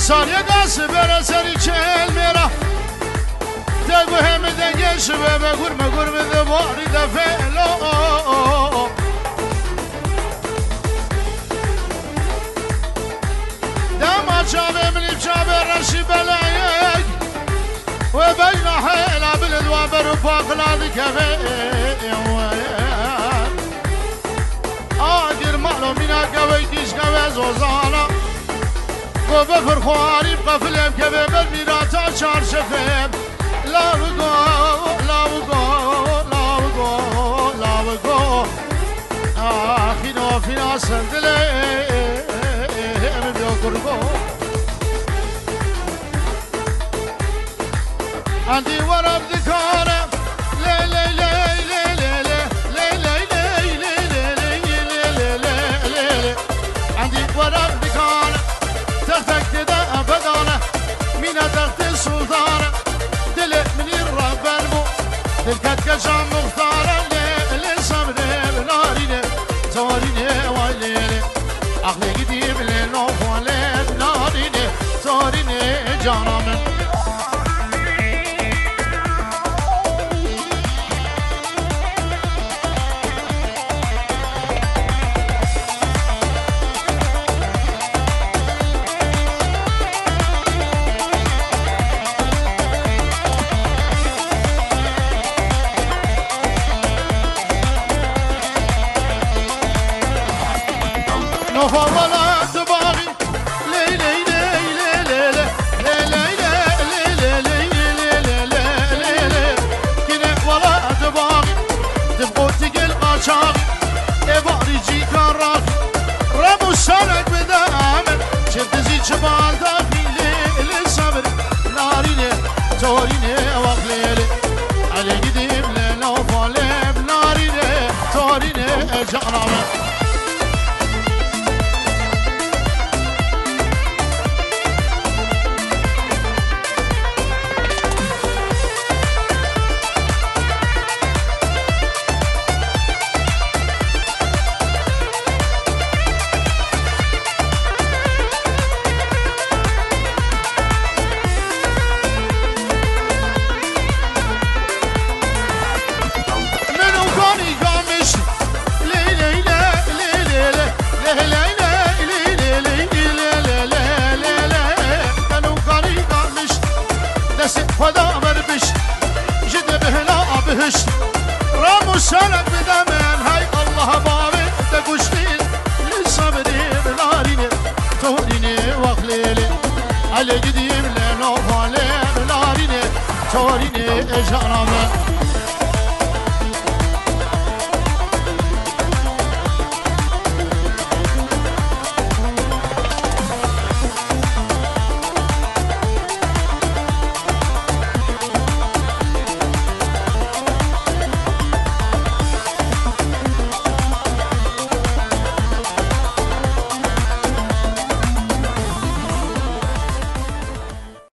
سالیه قاس بره سری چل میرا تگو همه دنگش و مگور به دواری دفلو دم چابه منی چابه رشی بلایک و بجنا حیلا بلد و برو پاقلادی کفه آدیر مالو مینا کوی کش کوی زوزانا و بفر خواری بقفلم کفه بر میرا تا چارشفه لاو گو آخینا فینا سندله امیم کرگو اندی ورم دکانم لی لی لی لی لی لی لی لی اندی ورم دکانم تختک دیده بدانه مینا تخت سلطانه دل منی ربن بو دل کت کشم مختاره لی صبره بنارینه تارینه والیله اخلی گدیم لی نوفاله بنارینه تارینه جانامن نوفالا دباغی لی لی لی لی لی لی لی کنه والا دباغی دبقو تگل قاچاغی اباری جی کاراغی رمو سرک بدامن چردزی چبال داخی لی صبر نارینه تارینه وقلیله علی گدیم لی نوفاله نارینه تارینه جانامن رامو سالك بدمن هاي الله بابي تقشتين للصبري بناريني تهريني واخليلي على جدي